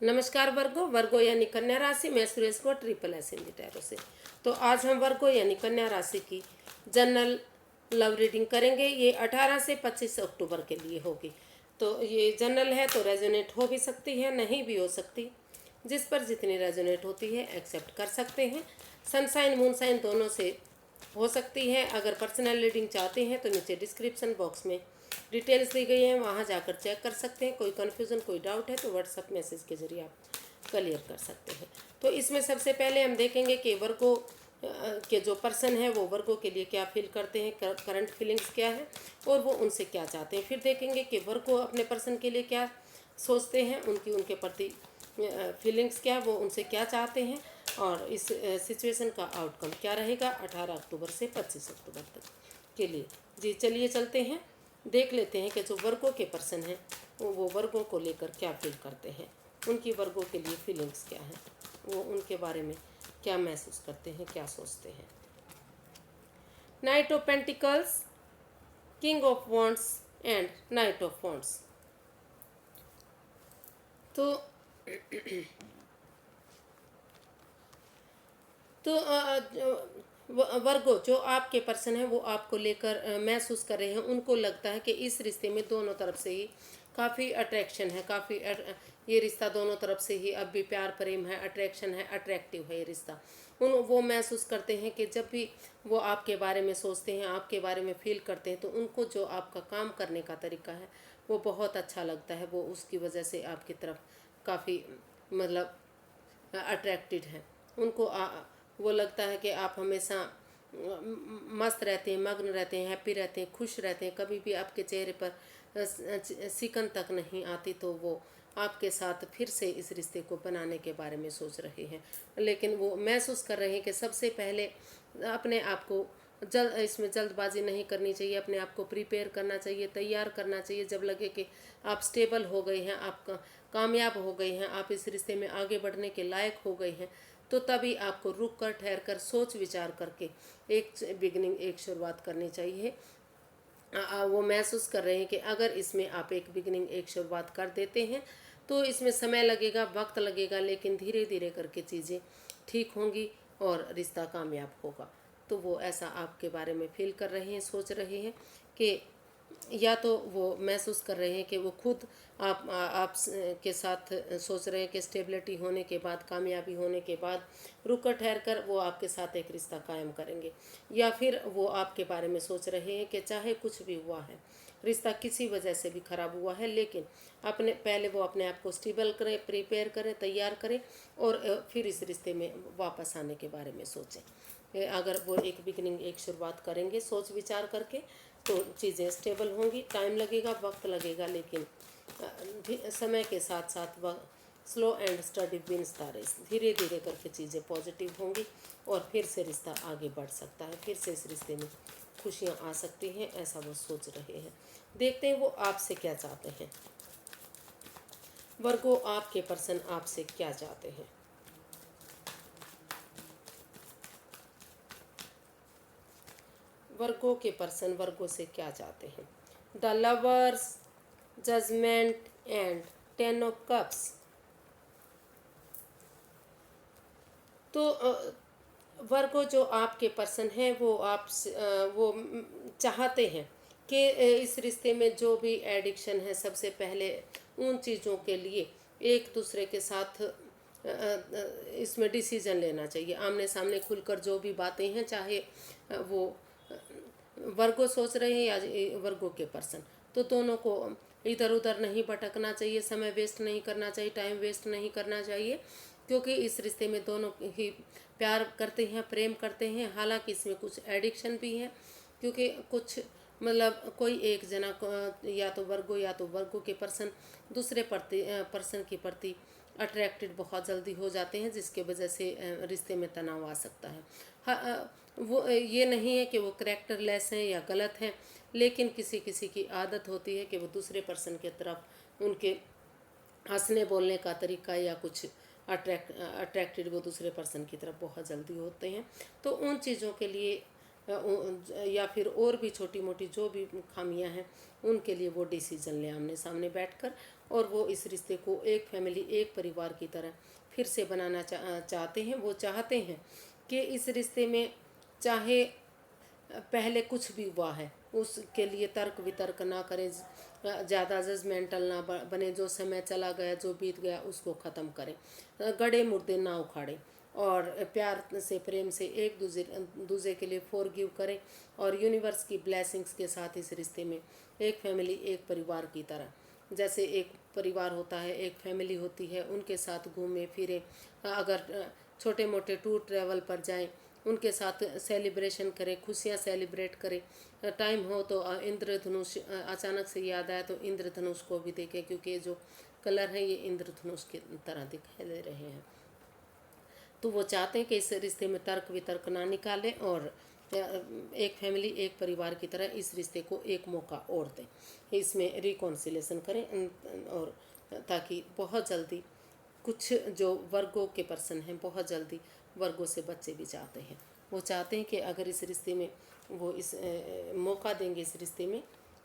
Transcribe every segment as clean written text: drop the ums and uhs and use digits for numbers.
नमस्कार वर्गो वर्गो यानी कन्या राशि। मैं सुरेश को ट्रिपल एस हिंदी टैरो से। तो आज हम वर्गो यानी कन्या राशि की जनरल लव रीडिंग करेंगे। ये 18 से 25 अक्टूबर के लिए होगी। तो ये जनरल है तो रेजोनेट हो भी सकती है, नहीं भी हो सकती। जिस पर जितनी रेजोनेट होती है एक्सेप्ट कर सकते हैं। सनसाइन मूनसाइन दोनों से हो सकती है। अगर पर्सनल रीडिंग चाहते हैं तो नीचे डिस्क्रिप्शन बॉक्स में डिटेल्स दी गई हैं, वहाँ जाकर चेक कर सकते हैं। कोई कन्फ्यूज़न कोई डाउट है तो व्हाट्सएप मैसेज के जरिए आप क्लियर कर सकते हैं। तो इसमें सबसे पहले हम देखेंगे कि वर्गो के जो पर्सन है वो वर्गो के लिए क्या फील करते हैं, करंट फीलिंग्स क्या है और वो उनसे क्या चाहते हैं। फिर देखेंगे कि वर्गो अपने पर्सन के लिए क्या सोचते हैं, उनके प्रति फीलिंग्स क्या, वो उनसे क्या चाहते हैं और इस सिचुएशन का आउटकम क्या रहेगा 18 अक्टूबर से 25 अक्टूबर तक के लिए। जी चलिए चलते हैं, देख लेते हैं कि जो वर्गों के पर्सन हैं वो वर्गों को लेकर क्या फील करते हैं, उनकी वर्गों के लिए फीलिंग्स क्या हैं, वो उनके बारे में क्या महसूस करते हैं, क्या सोचते हैं। Night of pentacles, king of wands and night of wands. तो वर्गो जो आपके पर्सन है वो आपको लेकर महसूस कर रहे हैं। उनको लगता है कि इस रिश्ते में दोनों तरफ से ही काफ़ी अट्रैक्शन है, काफ़ी ये रिश्ता दोनों तरफ से ही अब भी प्यार प्रेम है, अट्रैक्शन है, अट्रैक्टिव है ये रिश्ता। वो महसूस करते हैं कि जब भी वो आपके बारे में सोचते हैं, आपके बारे में फील करते हैं, तो उनको जो आपका काम करने का तरीका है वो बहुत अच्छा लगता है। वो उसकी वजह से आपकी तरफ काफ़ी मतलब अट्रैक्टेड है। उनको वो लगता है कि आप हमेशा मस्त रहते हैं, मग्न रहते हैं, हैप्पी रहते हैं, खुश रहते हैं। कभी भी आपके चेहरे पर सिकन तक नहीं आती। तो वो आपके साथ फिर से इस रिश्ते को बनाने के बारे में सोच रहे हैं। लेकिन वो महसूस कर रहे हैं कि सबसे पहले अपने आप को इसमें जल्दबाजी नहीं करनी चाहिए। अपने आप को प्रिपेयर करना चाहिए, तैयार करना चाहिए। जब लगे कि आप स्टेबल हो गए हैं, आप कामयाब हो गए हैं, आप इस रिश्ते में आगे बढ़ने के लायक हो गए हैं, तो तभी आपको रुक कर ठहर कर सोच विचार करके एक बिगनिंग, एक शुरुआत करनी चाहिए। वो महसूस कर रहे हैं कि अगर इसमें आप एक बिगनिंग, एक शुरुआत कर देते हैं तो इसमें समय लगेगा, वक्त लगेगा, लेकिन धीरे धीरे करके चीज़ें ठीक होंगी और रिश्ता कामयाब होगा। तो वो ऐसा आपके बारे में फील कर रहे हैं, सोच रहे हैं कि या तो वो महसूस कर रहे हैं कि वो खुद के साथ सोच रहे हैं कि स्टेबिलिटी होने के बाद, कामयाबी होने के बाद रुक कर ठहर कर वो आपके साथ एक रिश्ता कायम करेंगे। या फिर वो आपके बारे में सोच रहे हैं कि चाहे कुछ भी हुआ है, रिश्ता किसी वजह से भी ख़राब हुआ है, लेकिन पहले वो अपने आप को स्टेबल करें, प्रिपेयर करें, तैयार करें और फिर इस रिश्ते में वापस आने के बारे में सोचें। अगर वो एक बिगनिंग, एक शुरुआत करेंगे सोच विचार करके, तो चीज़ें स्टेबल होंगी। टाइम लगेगा, वक्त लगेगा, लेकिन समय के साथ साथ वह slow and steady wins the race. धीरे धीरे करके चीज़ें पॉजिटिव होंगी और फिर से रिश्ता आगे बढ़ सकता है, फिर से इस रिश्ते में खुशियाँ आ सकती हैं, ऐसा वो सोच रहे हैं। देखते हैं वो आपसे क्या चाहते हैं। वर्गो आपके पर्सन आपसे क्या चाहते हैं। वर्गो के पर्सन वर्गो से क्या चाहते हैं। The lovers, judgement and 10 of cups. तो वर्गो जो आपके पर्सन हैं वो वो चाहते हैं कि इस रिश्ते में जो भी एडिक्शन है, सबसे पहले उन चीज़ों के लिए एक दूसरे के साथ इसमें डिसीजन लेना चाहिए। आमने सामने खुलकर जो भी बातें हैं, चाहे वो वर्गो सोच रहे हैं या वर्गो के पर्सन, तो दोनों को इधर उधर नहीं भटकना चाहिए, समय वेस्ट नहीं करना चाहिए, टाइम वेस्ट नहीं करना चाहिए। क्योंकि इस रिश्ते में दोनों ही प्यार करते हैं, प्रेम करते हैं। हालांकि इसमें कुछ एडिक्शन भी है, क्योंकि कुछ मतलब कोई एक जना या तो वर्गो के पर्सन दूसरे पर्सन के प्रति अट्रैक्टेड बहुत जल्दी हो जाते हैं, जिसके वजह से रिश्ते में तनाव आ सकता है। वो ये नहीं है कि वो करेक्टरलेस हैं या गलत हैं, लेकिन किसी किसी की आदत होती है कि वो दूसरे पर्सन की तरफ उनके हंसने बोलने का तरीका या कुछ अट्रैक्टेड वो दूसरे पर्सन की तरफ बहुत जल्दी होते हैं। तो उन चीज़ों के लिए या फिर और भी छोटी मोटी जो भी खामियां हैं उनके लिए वो डिसीजन लें आमने सामने बैठकर, और वो इस रिश्ते को एक फैमिली, एक परिवार की तरह फिर से बनाना चाहते हैं। वो चाहते हैं कि इस रिश्ते में चाहे पहले कुछ भी हुआ है उसके लिए तर्क वितर्क ना करें, ज़्यादा जजमेंटल ना बने, जो समय चला गया जो बीत गया उसको ख़त्म करें, गड़े मुर्दे ना उखाड़ें, और प्यार से प्रेम से एक दूसरे के लिए फॉरगिव करें, और यूनिवर्स की ब्लेसिंग्स के साथ इस रिश्ते में एक फैमिली, एक परिवार की तरह, जैसे एक परिवार होता है, एक फैमिली होती है, उनके साथ घूमें फिरें, अगर छोटे मोटे टूर ट्रैवल पर जाएं, उनके साथ सेलिब्रेशन करें, खुशियाँ सेलिब्रेट करें। टाइम हो तो इंद्रधनुष, अचानक से याद आया तो इंद्रधनुष को भी देखें, क्योंकि ये जो कलर है ये इंद्रधनुष की तरह दिखाई दे रहे हैं। तो वो चाहते हैं कि इस रिश्ते में तर्क वितर्क ना निकालें, और एक फैमिली, एक परिवार की तरह इस रिश्ते को एक मौका और दें, इसमें रिकॉन्सिलेशन करें, और ताकि बहुत जल्दी कुछ जो वर्गों के पर्सन हैं बहुत जल्दी वर्गों से बच्चे भी चाहते हैं। वो चाहते हैं कि अगर इस रिश्ते में वो इस मौका देंगे, इस रिश्ते में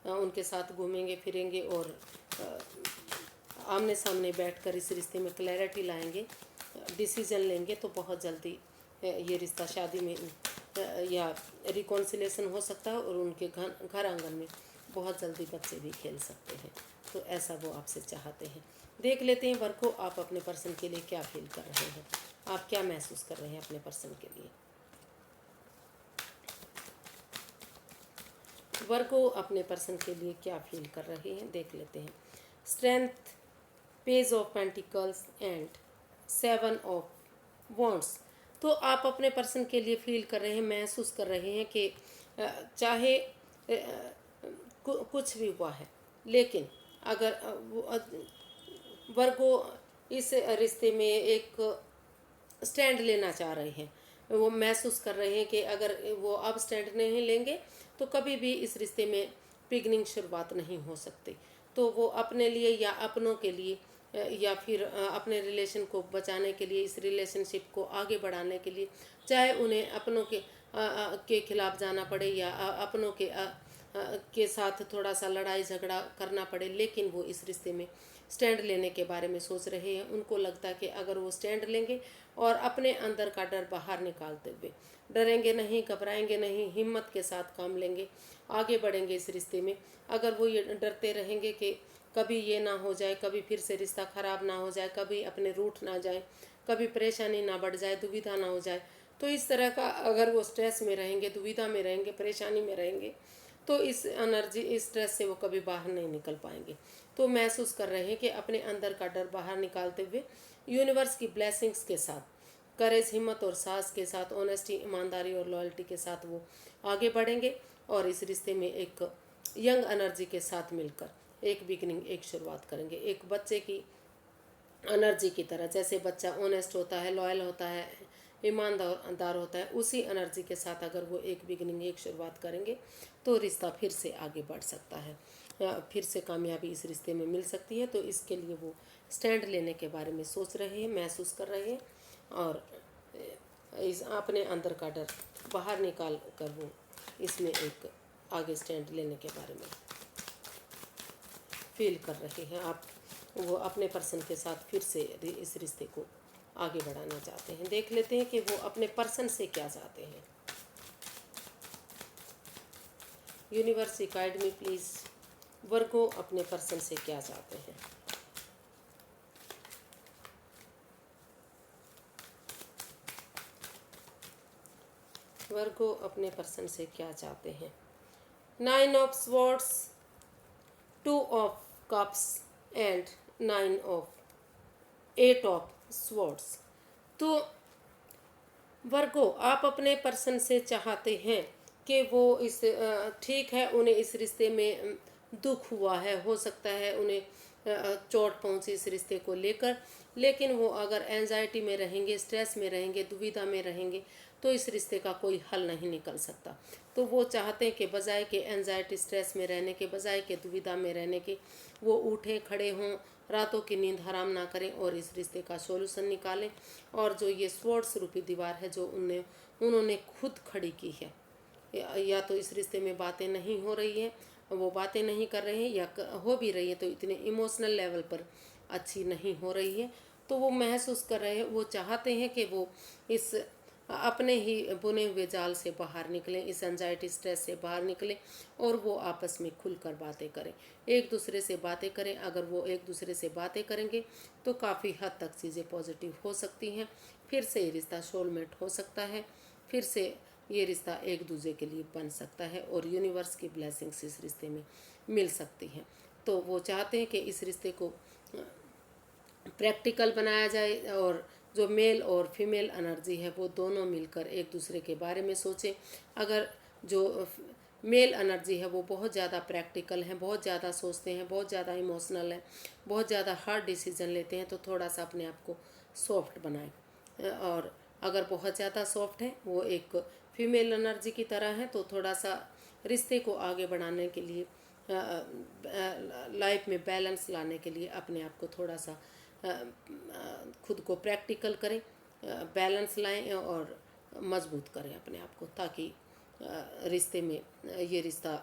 उनके साथ घूमेंगे फिरेंगे, और आमने सामने बैठकर इस रिश्ते में क्लैरिटी लाएंगे, डिसीजन लेंगे, तो बहुत जल्दी ये रिश्ता शादी में या रिकॉन्सिलेशन हो सकता है, और उनके घर आंगन में बहुत जल्दी बच्चे भी खेल सकते हैं। तो ऐसा वो आपसे चाहते हैं। देख लेते हैं वर्ग को आप अपने पर्सन के लिए क्या फील कर रहे हैं, आप क्या महसूस कर रहे हैं अपने पर्सन के लिए। वर्ग को अपने पर्सन के लिए क्या फील कर रहे हैं देख लेते हैं। Strength, page of pentacles and 7 of wands. तो आप अपने पर्सन के लिए फील कर रहे हैं, महसूस कर रहे हैं कि चाहे कुछ भी हुआ है, लेकिन अगर वर्गो इस रिश्ते में एक स्टैंड लेना चाह रहे हैं, वो महसूस कर रहे हैं कि अगर वो अब स्टैंड नहीं लेंगे तो कभी भी इस रिश्ते में बिगनिंग शुरुआत नहीं हो सकती। तो वो अपने लिए या अपनों के लिए या फिर अपने रिलेशन को बचाने के लिए, इस रिलेशनशिप को आगे बढ़ाने के लिए, चाहे उन्हें अपनों के खिलाफ जाना पड़े या अपनों के साथ थोड़ा सा लड़ाई झगड़ा करना पड़े, लेकिन वो इस रिश्ते में स्टैंड लेने के बारे में सोच रहे हैं। उनको लगता है कि अगर वो स्टैंड लेंगे और अपने अंदर का डर बाहर निकालते हुए, डरेंगे नहीं, घबराएंगे नहीं, हिम्मत के साथ काम लेंगे, आगे बढ़ेंगे इस रिश्ते में। अगर वो ये डरते रहेंगे कि कभी ये ना हो जाए, कभी फिर से रिश्ता ख़राब ना हो जाए, कभी अपने रूठ ना जाए, कभी परेशानी ना बढ़ जाए, दुविधा ना हो जाए, तो इस तरह का अगर वो स्ट्रेस में रहेंगे, दुविधा में रहेंगे, परेशानी में रहेंगे, तो इस एनर्जी, इस स्ट्रेस से वो कभी बाहर नहीं निकल पाएंगे। तो महसूस कर रहे हैं कि अपने अंदर का डर बाहर निकालते हुए यूनिवर्स की ब्लेसिंग्स के साथ, करेज, हिम्मत और साहस के साथ, ऑनेस्टी, ईमानदारी और लॉयल्टी के साथ वो आगे बढ़ेंगे, और इस रिश्ते में एक यंग एनर्जी के साथ मिलकर एक बिगनिंग, एक शुरुआत करेंगे, एक बच्चे की एनर्जी की तरह। जैसे बच्चा ऑनेस्ट होता है, लॉयल होता है, ईमानदार होता है, उसी एनर्जी के साथ अगर वो एक बिगनिंग, एक शुरुआत करेंगे तो रिश्ता फिर से आगे बढ़ सकता है, फिर से कामयाबी इस रिश्ते में मिल सकती है। तो इसके लिए वो स्टैंड लेने के बारे में सोच रहे हैं, महसूस कर रहे हैं, और इस अपने अंदर का डर बाहर निकाल कर वो इसमें एक आगे स्टैंड लेने के बारे में फील कर रहे हैं। आप वो अपने पर्सन के साथ फिर से इस रिश्ते को आगे बढ़ाना चाहते हैं। देख लेते हैं कि वो अपने पर्सन से क्या चाहते हैं। यूनिवर्स गाइड मी प्लीज़, वर्गो अपने पर्सन से क्या चाहते हैं। वर्गो अपने पर्सन से क्या चाहते हैं। 9 of swords, 2 of cups and 9 of 8 of swords. तो वर्गो आप अपने पर्सन से चाहते हैं कि वो इस ठीक है, उन्हें इस रिश्ते में दुख हुआ है, हो सकता है उन्हें चोट पहुंची इस रिश्ते को लेकर, लेकिन वो अगर एंजाइटी में रहेंगे, स्ट्रेस में रहेंगे, दुविधा में रहेंगे, तो इस रिश्ते का कोई हल नहीं निकल सकता। तो वो चाहते हैं कि बजाय के एंजाइटी, स्ट्रेस में रहने के, बजाय के दुविधा में रहने के, वो उठे खड़े हों, रातों की नींद हराम ना करें और इस रिश्ते का सॉल्यूशन निकालें। और जो ये स्वॉर्ड्स रूपी दीवार है जो उन्होंने खुद खड़ी की है, या तो इस रिश्ते में बातें नहीं हो रही हैं, वो बातें नहीं कर रहे हैं, या हो भी रही है तो इतने इमोशनल लेवल पर अच्छी नहीं हो रही है। तो वो महसूस कर रहे हैं, वो चाहते हैं कि वो इस अपने ही बुने हुए जाल से बाहर निकलें, इस एंजाइटी स्ट्रेस से बाहर निकलें, और वो आपस में खुलकर बातें करें, एक दूसरे से बातें करें। अगर वो एक दूसरे से बातें करेंगे तो काफ़ी हद तक चीज़ें पॉजिटिव हो सकती हैं। फिर से ये रिश्ता सोलमेट हो सकता है, फिर से ये रिश्ता एक दूसरे के लिए बन सकता है, और यूनिवर्स की ब्लेसिंग्स इस रिश्ते में मिल सकती हैं। तो वो चाहते हैं कि इस रिश्ते को प्रैक्टिकल बनाया जाए, और जो मेल और फीमेल एनर्जी है वो दोनों मिलकर एक दूसरे के बारे में सोचें। अगर जो मेल एनर्जी है वो बहुत ज़्यादा प्रैक्टिकल है, बहुत ज़्यादा सोचते हैं, बहुत ज़्यादा इमोशनल है, बहुत ज़्यादा हार्ड डिसीजन लेते हैं, तो थोड़ा सा अपने आप को सॉफ्ट बनाएं। और अगर बहुत ज़्यादा सॉफ्ट है, वो एक फीमेल एनर्जी की तरह है, तो थोड़ा सा रिश्ते को आगे बढ़ाने के लिए, लाइफ में बैलेंस लाने के लिए अपने आप को थोड़ा सा खुद को प्रैक्टिकल करें, बैलेंस लाएं और मजबूत करें अपने आप को, ताकि रिश्ते में ये रिश्ता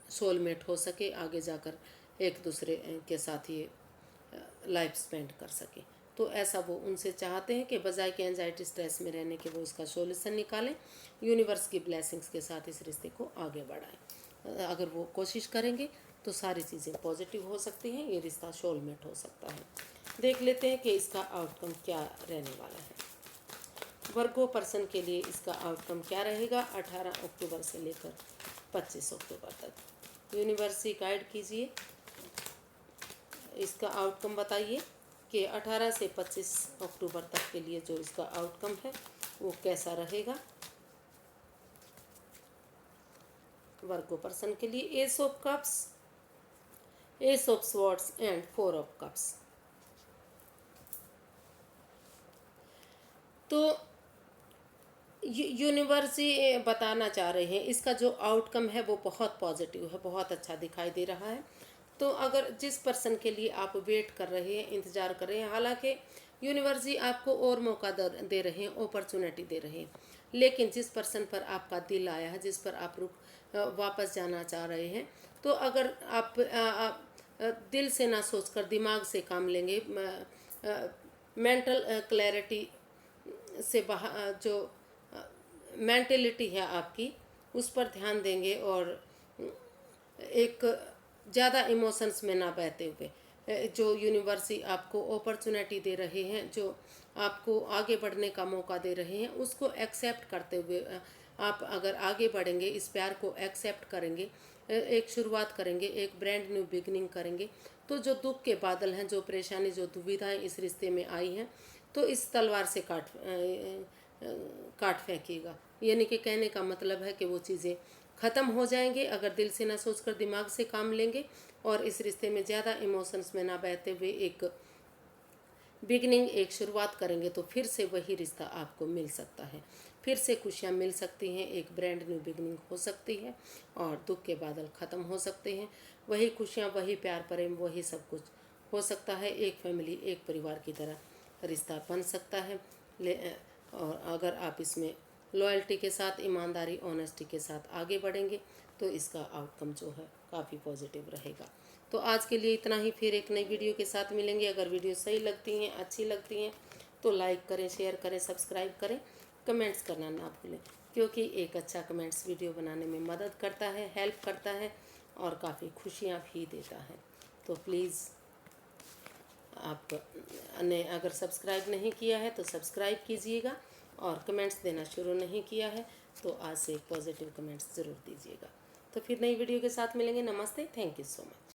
सोलमेट हो सके, आगे जाकर एक दूसरे के साथ ये लाइफ स्पेंड कर सके। तो ऐसा वो उनसे चाहते हैं कि बजाय के एंजाइटी स्ट्रेस में रहने के वो इसका सॉल्यूशन निकालें, यूनिवर्स की ब्लेसिंग्स के साथ इस रिश्ते को आगे बढ़ाएं। अगर वो कोशिश करेंगे तो सारी चीज़ें पॉजिटिव हो सकती हैं, ये रिश्ता सोलमेट हो सकता है। देख लेते हैं कि इसका आउटकम क्या रहने वाला है। वर्गो पर्सन के लिए इसका आउटकम क्या रहेगा 18 अक्टूबर से लेकर 25 अक्टूबर तक। यूनिवर्स ही गाइड कीजिए, इसका आउटकम बताइए कि 18 से 25 अक्टूबर तक के लिए जो इसका आउटकम है वो कैसा रहेगा वर्गो पर्सन के लिए। S of cups, S of swords and 4 of cups. तो यूनिवर्स ही बताना चाह रहे हैं, इसका जो आउटकम है वो बहुत पॉजिटिव है, बहुत अच्छा दिखाई दे रहा है। तो अगर जिस पर्सन के लिए आप वेट कर रहे हैं, इंतज़ार कर रहे हैं, हालांकि यूनिवर्स ही आपको और मौका दे रहे हैं, अपॉर्चुनिटी दे रहे हैं, लेकिन जिस पर्सन पर आपका दिल आया है, जिस पर आप वापस जाना चाह रहे हैं, तो अगर आप दिल से ना सोचकर दिमाग से काम लेंगे, मेंटल क्लैरिटी से बाहर, जो मेंटेलिटी है आपकी, उस पर ध्यान देंगे, और एक ज़्यादा इमोशंस में ना बहते हुए जो यूनिवर्स ही आपको अपॉर्चुनिटी दे रहे हैं, जो आपको आगे बढ़ने का मौका दे रहे हैं, उसको एक्सेप्ट करते हुए आप अगर आगे बढ़ेंगे, इस प्यार को एक्सेप्ट करेंगे, एक शुरुआत करेंगे, एक ब्रांड न्यू बिगनिंग करेंगे, तो जो दुख के बादल हैं, जो परेशानी, जो दुविधाएं इस रिश्ते में आई हैं, तो इस तलवार से काट फेंकिएगा। यानी कि कहने का मतलब है कि वो चीज़ें ख़त्म हो जाएंगे अगर दिल से ना सोचकर दिमाग से काम लेंगे, और इस रिश्ते में ज़्यादा इमोशंस में ना बहते हुए एक बिगनिंग, एक शुरुआत करेंगे, तो फिर से वही रिश्ता आपको मिल सकता है, फिर से खुशियाँ मिल सकती हैं, एक ब्रांड न्यू बिगनिंग हो सकती है, और दुख के बादल ख़त्म हो सकते हैं। वही खुशियाँ, वही प्यार प्रेम, वही सब कुछ हो सकता है, एक फैमिली, एक परिवार की तरह रिश्ता बन सकता है। और अगर आप इसमें लॉयल्टी के साथ, ईमानदारी, ऑनेस्टी के साथ आगे बढ़ेंगे, तो इसका आउटकम जो है काफ़ी पॉजिटिव रहेगा। तो आज के लिए इतना ही, फिर एक नई वीडियो के साथ मिलेंगे। अगर वीडियो सही लगती हैं, अच्छी लगती हैं, तो लाइक करें, शेयर करें, सब्सक्राइब करें, कमेंट्स करना ना भूलें, क्योंकि एक अच्छा कमेंट्स वीडियो बनाने में मदद करता है, हेल्प करता है, और काफ़ी खुशियाँ भी देता है। तो प्लीज़ आप ने अगर सब्सक्राइब नहीं किया है तो सब्सक्राइब कीजिएगा, और कमेंट्स देना शुरू नहीं किया है तो आज से पॉजिटिव कमेंट्स ज़रूर दीजिएगा। तो फिर नई वीडियो के साथ मिलेंगे। नमस्ते, थैंक यू सो मच।